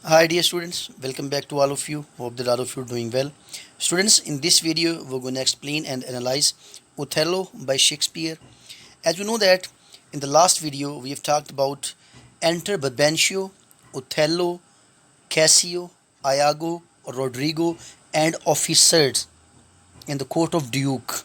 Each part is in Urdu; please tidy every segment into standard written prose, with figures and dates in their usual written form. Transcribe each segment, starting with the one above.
Hi dear students, welcome back to all of you. Hope that all of you are doing well. Students, in this video we're going to explain and analyze Othello by Shakespeare. As you know that in the last video we have talked about Enter Brabantio, Othello, Cassio, Iago, Rodrigo and officers in the court of Duke.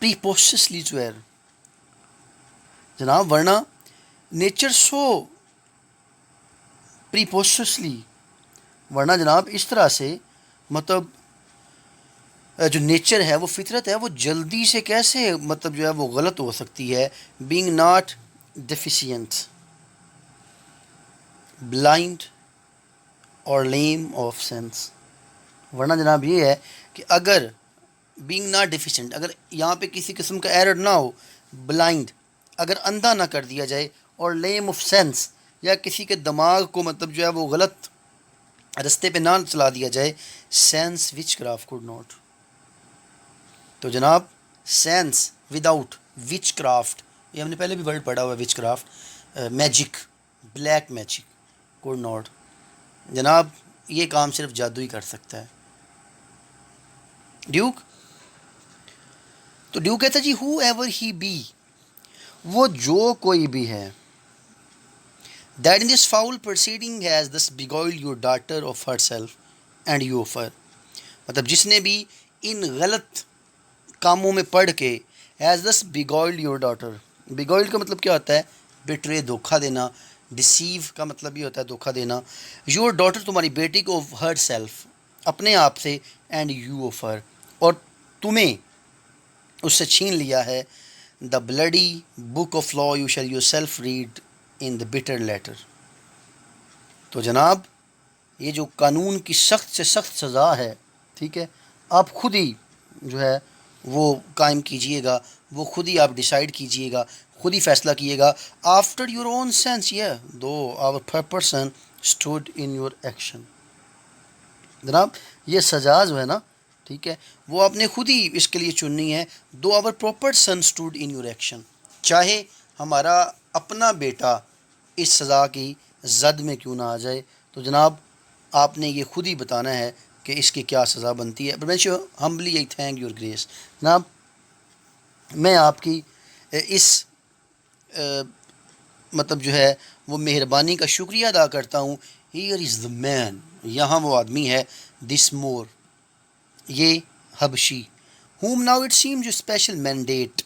preposterously swear, جناب ورنہ نیچر سو پریپوسسلی، ورنہ جناب اس طرح سے مطلب جو نیچر ہے وہ فطرت ہے وہ جلدی سے کیسے مطلب جو ہے وہ غلط ہو سکتی ہے. بینگ ناٹ ڈیفیشینٹ، بلائنڈ اور لیم آف سینس. ورنہ جناب یہ ہے کہ اگر بینگ ناٹ ڈیفیشینٹ، اگر یہاں پہ کسی قسم کا ایرر نہ ہو، بلائنڈ اگر اندھا نہ کر دیا جائے، اور لیم آف سینس یا کسی کے دماغ کو مطلب جو ہے وہ غلط رستے پہ نہ چلا دیا جائے، sense which craft could not. تو جناب سینس وداؤٹ وچ کرافٹ، یہ ہم نے پہلے بھی ورڈ پڑھا ہوا ہے witchcraft, magic, black magic could not. جناب یہ کام صرف جادو ہی کر سکتا ہے. ڈیوک، تو ڈیوک کہتا ہے جی ہو ایور ہی بی، وہ جو کوئی بھی ہے، that in this foul proceeding has this beguiled your daughter of herself and you of her. مطلب جس نے بھی ان غلط کاموں میں پڑھ کے has this beguiled your daughter. بیگوائلڈ کا مطلب کیا ہوتا ہے؟ بٹرے، دھوکہ دینا. ڈسیو کا مطلب یہ ہوتا ہے دھوکہ دینا. یور ڈاٹر تمہاری بیٹی کو، آف ہر سیلف اپنے آپ سے، اینڈ یو آف ہر اور تمہیں اس سے چھین لیا ہے. The bloody book of law you shall yourself read in the bitter letter. تو جناب یہ جو قانون کی سخت سے سخت سزا ہے، ٹھیک ہے، آپ خود ہی جو ہے وہ قائم کیجئے گا، وہ خود ہی آپ ڈیسائیڈ کیجئے گا، خود ہی فیصلہ کیے گا. After your own sense though our person stood in your action. جناب یہ سزا جو ہے نا، ٹھیک ہے، وہ آپ نے خود ہی اس کے لیے چننی ہے. Though our proper son stood in your action. چاہے ہمارا اپنا بیٹا اس سزا کی زد میں کیوں نہ آ جائے، تو جناب آپ نے یہ خود ہی بتانا ہے کہ اس کی کیا سزا بنتی ہے. But humbly I thank your grace. جناب میں آپ کی اس مطلب جو ہے وہ مہربانی کا شکریہ ادا کرتا ہوں. ہیئر از دا مین، یہاں وہ آدمی ہے، دس مور، یہ حبشی، ہوم ناؤ اٹ سیم، جو اسپیشل مینڈیٹ.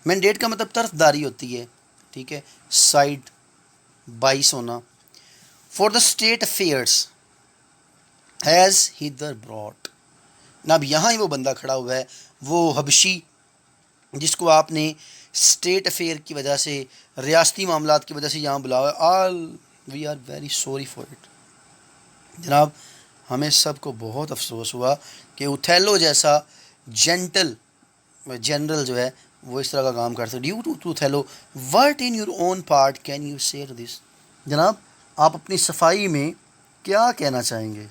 مینڈیٹ کا مطلب طرف داری ہوتی ہے، ٹھیک ہے، سائڈ بائس ہونا. For the state affairs has hither brought. نا اب یہاں ہی وہ بندہ کھڑا ہوا ہے، وہ حبشی جس کو آپ نے اسٹیٹ افیئر کی وجہ سے، ریاستی معاملات کی وجہ سے یہاں بلایا. All we are very sorry for it. جناب ہمیں سب کو بہت افسوس ہوا کہ اوتھیلو جیسا جینٹل جنرل جو ہے وہ اس طرح کا کام کر سکتے. Duke to Othello what in your own part can you say to this. جناب آپ اپنی صفائی میں کیا کہنا چاہیں گے؟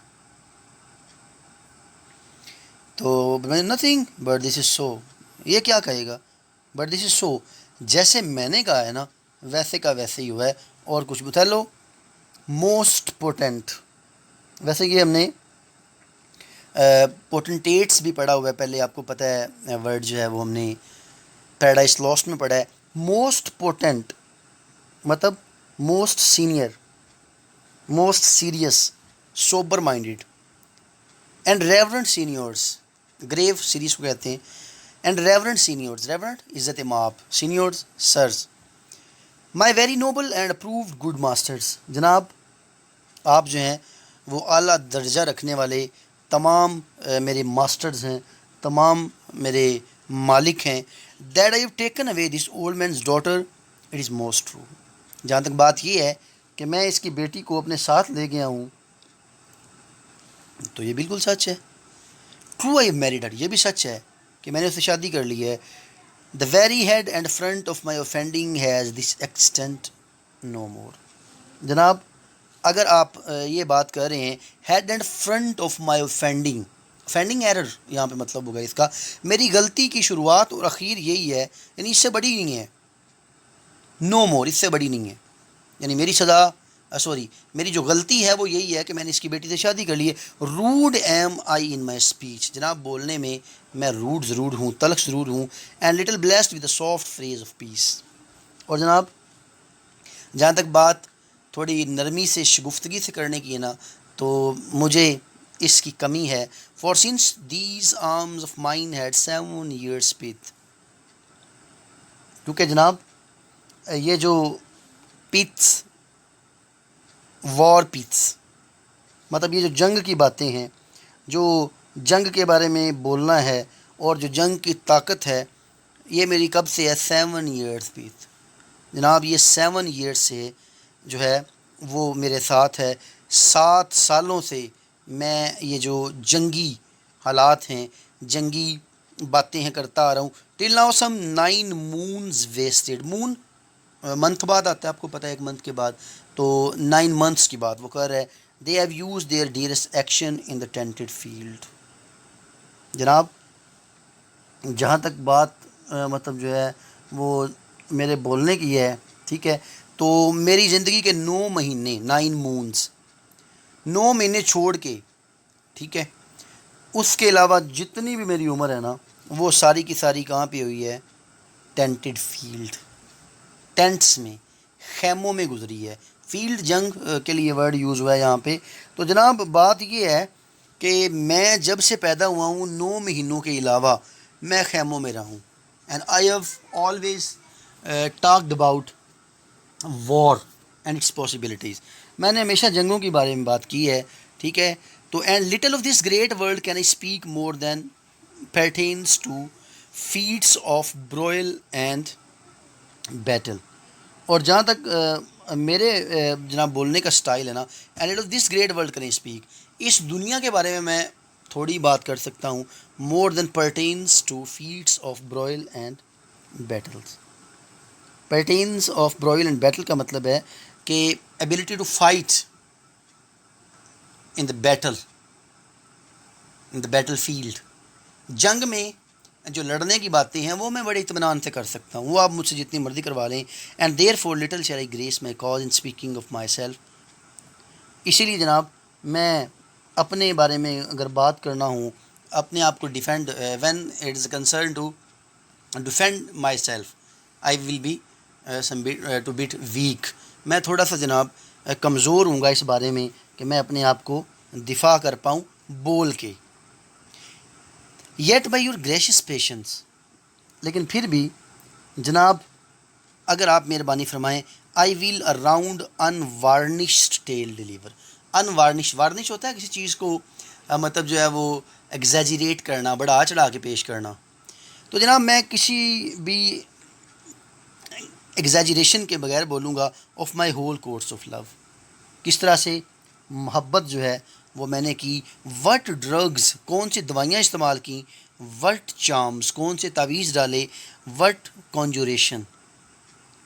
تو نتھنگ بٹ دس از سو. یہ کیا کہے گا؟ بٹ دس از سو، جیسے میں نے کہا ہے نا ویسے کا ویسے ہی ہوا ہے، اور کچھ بتا لو. موسٹ پوٹینٹ، ویسے یہ ہم نے پوٹنٹیٹس بھی پڑھا ہوا ہے پہلے، آپ کو پتہ ہے ورڈ جو ہے وہ ہم نے پیراڈائز لاسٹ میں پڑھا ہے. موسٹ پوٹینٹ مطلب most senior, most serious, sober minded. And reverend seniors, grave serious کو کہتے ہیں. اینڈ ریورنٹ سینیورس، ریورنٹ عزت مآب، seniors sirs. My very noble and approved good masters. جناب آپ جو ہیں وہ اعلیٰ درجہ رکھنے والے تمام میرے ماسٹرز ہیں، تمام میرے مالک ہیں. That I have taken away this old man's daughter, it is most true. جہاں تک بات یہ ہے کہ میں اس کی بیٹی کو اپنے ساتھ لے گیا ہوں، تو یہ بالکل سچ ہے. ٹرو آئی ہیو میریڈ ہر، یہ بھی سچ ہے کہ میں نے اس سے شادی کر لی ہے. The very head and front of my offending has this extent no more. جناب اگر آپ یہ بات کر رہے ہیں head and front of my offending, offending error یہاں پہ مطلب ہوگا اس کا میری غلطی کی شروعات اور اخیر یہی ہے، یعنی اس سے بڑی نہیں ہے. نو مور، اس سے بڑی نہیں ہے. یعنی میری سزا سوری میری جو غلطی ہے وہ یہی ہے کہ میں نے اس کی بیٹی سے شادی کر لی ہے. Rude am I in my speech. جناب بولنے میں روڈ ضرور ہوں، تلخ ضرور ہوں. And little blessed with a soft phrase of peace. اور جناب جہاں تک بات تھوڑی نرمی سے شگفتگی سے کرنے کی ہے نا، تو مجھے اس کی کمی ہے. For since these arms of mine had 7 years pith. کیونکہ جناب یہ جو پیتس، وار پیتس، مطلب یہ جو جنگ کی باتیں ہیں، جو جنگ کے بارے میں بولنا ہے اور جو جنگ کی طاقت ہے، یہ میری کب سے ہے؟ 7 ایئرس پیت جناب، یہ 7 ایئرس سے جو ہے وہ میرے ساتھ ہے. 7 سالوں سے میں یہ جو جنگی حالات ہیں، جنگی باتیں ہیں کرتا آ رہا ہوں. Till now some 9 moons wasted. Moon month بعد آتا ہے، آپ کو پتہ ہے، ایک منتھ کے بعد، تو 9 منتھس کی بات وہ کر رہا ہے. They have used their dearest action in the tented field. جناب جہاں تک بات مطلب جو ہے وہ میرے بولنے کی ہے، ٹھیک ہے، تو میری زندگی کے 9 مہینے، 9 مونس، 9 مہینے چھوڑ کے، ٹھیک ہے، اس کے علاوہ جتنی بھی میری عمر ہے نا، وہ ساری کی ساری کہاں پہ ہوئی ہے؟ ٹینٹڈ فیلڈ، ٹینٹس میں، خیموں میں گزری ہے. فیلڈ جنگ کے لیے ورڈ یوز ہوا ہے یہاں پہ. تو جناب بات یہ ہے کہ میں جب سے پیدا ہوا ہوں 9 مہینوں کے علاوہ میں خیموں میں رہا ہوں. And I have always talked about war and its possibilities. میں نے ہمیشہ جنگوں کے بارے میں بات کی ہے، ٹھیک ہے. تو and little of this great world can I speak more than pertains to feats of broil and battle. اور جہاں تک میرے جناب بولنے کا سٹائل ہے نا، and little of this great world can I speak, اس دنیا کے بارے میں تھوڑی بات کر سکتا ہوں. More than pertains to feats of broil and battles. pertains of broil and battle کا مطلب ہے کہ ability to fight in the battle, in the battlefield. جنگ میں جو لڑنے کی باتیں ہیں وہ میں بڑے اطمینان سے کر سکتا ہوں، وہ آپ مجھ سے جتنی مرضی کروا لیں. And therefore little shall I grace my cause in speaking of my self. اسی لیے جناب میں اپنے بارے میں اگر بات کرنا ہوں، اپنے آپ کو defend, when it is concern to defend my self, I will be to but weak. میں تھوڑا سا جناب کمزور ہوں گا اس بارے میں کہ میں اپنے آپ کو دفاع کر پاؤں بول کے. Yet by your gracious patience, لیکن پھر بھی جناب اگر آپ مہربانی فرمائیں، I will around unvarnished tale deliver. Un varnish, varnish ہوتا ہے کسی چیز کو مطلب جو ہے وہ ایگزیجریٹ کرنا، بڑھا چڑھا کے پیش کرنا. تو جناب میں کسی بھی ایگزیجریشن کے بغیر بولوں گا of my whole course of love. کس طرح سے محبت جو ہے وہ میں نے کی. وٹ ڈرگز، کون سی دوائیاں استعمال کیں. وٹ چارمز، کون سے تعویذ ڈالے. وٹ کنجوریشن،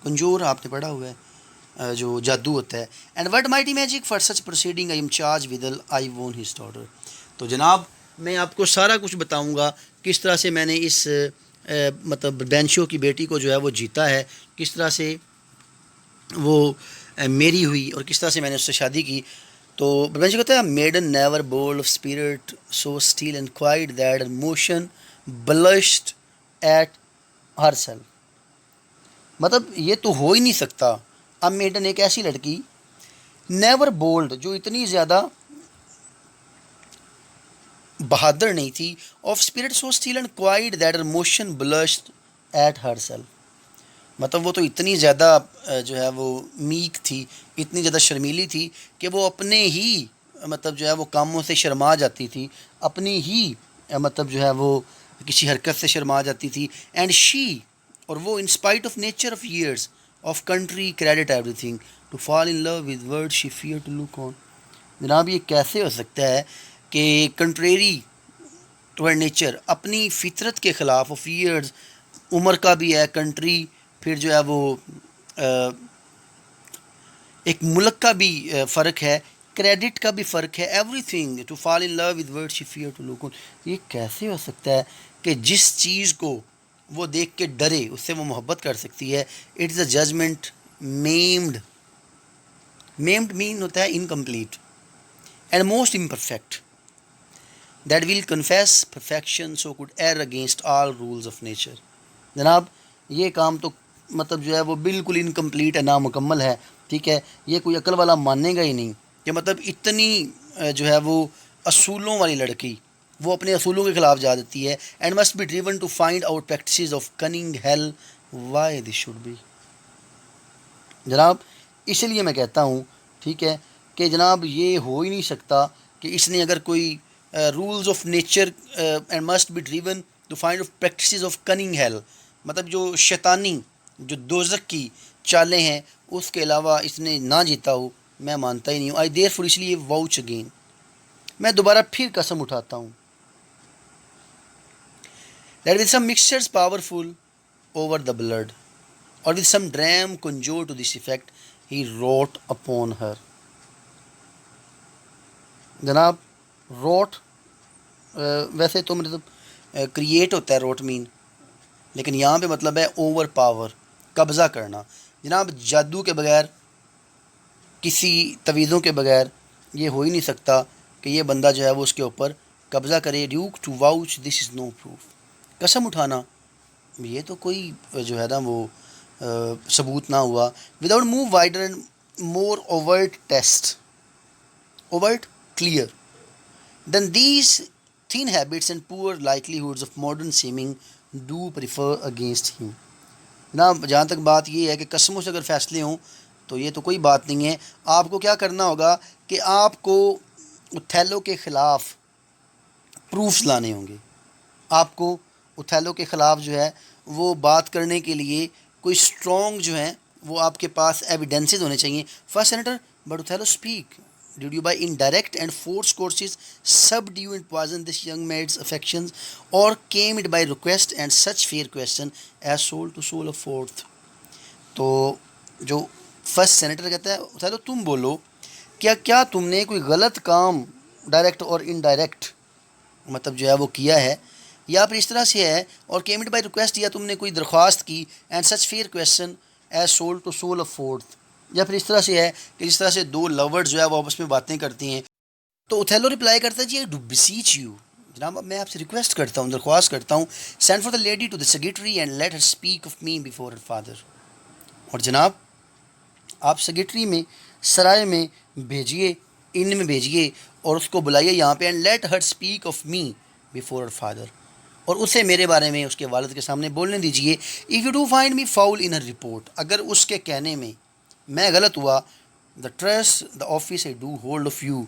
کنجور آپ نے پڑھا ہوا ہے جو جادو ہوتا ہے. And what mighty magic for such proceeding I am charge with I وون ہز ڈاٹر. تو جناب میں آپ کو سارا کچھ بتاؤں گا کس طرح سے میں نے اس مطلب بینشو کی بیٹی کو جو ہے وہ جیتا ہے، کس طرح سے وہ میری ہوئی اور کس طرح سے میں نے اس سے شادی کی. تو بینشو کہتا ہے maiden never bold of spirit so still and quiet that motion blushed at herself. مطلب یہ تو ہو ہی نہیں سکتا. اب میڈن ایک ایسی لڑکی، نیور بولڈ، جو اتنی زیادہ بہادر نہیں تھی، of spirit so still and quiet that motion blushed at herself. مطلب وہ تو اتنی زیادہ جو ہے وہ میک تھی، اتنی زیادہ شرمیلی تھی کہ وہ اپنے ہی مطلب جو ہے وہ کاموں سے شرما جاتی تھی، اپنی ہی مطلب جو ہے وہ کسی حرکت سے شرما جاتی تھی. اینڈ شی، اور وہ in spite of nature of years of country credit everything to fall in love with word she fear to look on. جناب یہ کیسے ہو سکتا ہے کہ کنٹریری ٹو ہر نیچر، اپنی فطرت کے خلاف، آف ایئرز، عمر کا بھی ہے، کنٹری، پھر جو ہے وہ ایک ملک کا بھی فرق ہے، کریڈٹ کا بھی فرق ہے، everything to fall in love with word she fear to look on. یہ کیسے ہو سکتا ہے کہ جس چیز کو وہ دیکھ کے ڈرے اس سے وہ محبت کر سکتی ہے. It is a judgment میمڈ. میمڈ man ہوتا ہے incomplete and most imperfect. That will confess perfection so could err against all rules of nature. جناب یہ کام تو مطلب جو ہے وہ بالکل انکمپلیٹ ہے، نامکمل ہے، ٹھیک ہے. یہ کوئی عقل والا مانے گا ہی نہیں کہ مطلب اتنی جو ہے وہ اصولوں والی لڑکی وہ اپنے اصولوں کے خلاف جا دیتی ہے. And must be driven to find out practices of cunning hell why this should be. جناب اس لیے میں کہتا ہوں ٹھیک ہے کہ جناب یہ ہو ہی نہیں سکتا کہ اس نے اگر کوئی rules of nature and must be driven to find of practices of cunning hell, مطلب جو شیطانی جو دوزخ کی چالیں ہیں اس کے علاوہ اس نے نہ جیتا ہو، میں مانتا ہی نہیں ہوں. آئی دیر فور اس لیے واؤچ اگین، میں دوبارہ پھر قسم اٹھاتا ہوں. That with some mixtures powerful over the blood, or with some dram conjured to this effect, he wrote upon her. جناب روٹ ویسے تو مطلب کریٹ ہوتا ہے روٹ مین، لیکن یہاں پہ مطلب ہے اوور پاور، قبضہ کرنا. جناب جادو کے بغیر، کسی تویزوں کے بغیر یہ ہو ہی نہیں سکتا کہ یہ بندہ جو ہے وہ اس کے اوپر قبضہ کرے. Duke to vouch this is no proof, قسم اٹھانا یہ تو کوئی جو ہے نا وہ ثبوت نہ ہوا. Without more wider and more overt test, overt clear than these thin habits and poor likelihoods of modern seeming do prefer against him. جناب جہاں تک بات یہ ہے کہ قسموں سے اگر فیصلے ہوں تو یہ تو کوئی بات نہیں ہے. آپ کو کیا کرنا ہوگا کہ آپ کو اوتھیلو کے خلاف پروفس لانے ہوں گے. آپ کو اوتھیلو کے خلاف جو ہے وہ بات کرنے کے لیے کوئی اسٹرانگ جو ہیں وہ آپ کے پاس ایویڈنسز ہونے چاہیے. First senator but Othello speak did you by indirect and force courses subdue and poison this young maid's affections or came it by request and such fair question as soul to soul affordeth. تو جو فرسٹ سینیٹر کہتا ہے اوتھیلو تم بولو کیا تم نے کوئی غلط کام ڈائریکٹ اور انڈائریکٹ مطلب جو ہے وہ کیا ہے، یا پھر اس طرح سے ہے اور کیم اٹ بائی ریکویسٹ، یا تم نے کوئی درخواست کی and such fair question as soul to soul affordeth, یا پھر اس طرح سے ہے کہ جس طرح سے دو لورڈ جو ہے وہ آپس میں باتیں کرتی ہیں. تو اوتھیلو رپلائی کرتا ہے جی ڈو بیسیچ یو، جناب اب میں آپ سے ریکویسٹ کرتا ہوں، درخواست کرتا ہوں، send for the lady to the secretary and let her speak of me before her father. اور جناب آپ سیکریٹری میں سرائے میں بھیجیے، ان میں بھیجیے اور اس کو بلائیے یہاں پہ، and let her speak of me before her father, اور اسے میرے بارے میں اس کے والد کے سامنے بولنے دیجیے. If you do find me foul in Hare report, اگر اس کے کہنے میں میں غلط ہوا، the trust the office a do hold of you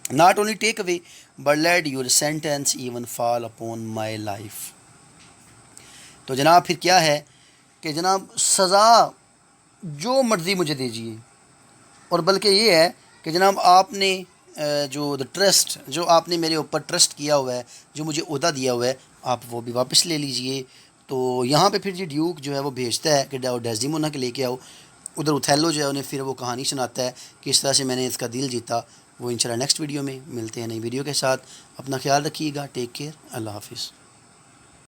not only take away but let your sentence even fall upon my life. تو جناب پھر کیا ہے کہ جناب سزا جو مرضی مجھے دیجیے، اور بلکہ یہ ہے کہ جناب آپ نے جو دا ٹرسٹ جو آپ نے میرے اوپر ٹرسٹ کیا ہوا ہے، جو مجھے عہدہ دیا ہوا ہے، آپ وہ بھی واپس لے لیجئے. تو یہاں پہ پھر جی ڈیوک جو ہے وہ بھیجتا ہے کہ ڈیزیمونا کے لے کے آؤ. ادھر اوتھیلو جو ہے انہیں پھر وہ کہانی سناتا ہے کہ اس طرح سے میں نے اس کا دل جیتا. وہ انشاءاللہ نیکسٹ ویڈیو میں ملتے ہیں نئی ویڈیو کے ساتھ. اپنا خیال رکھیے گا. Take care. اللہ حافظ.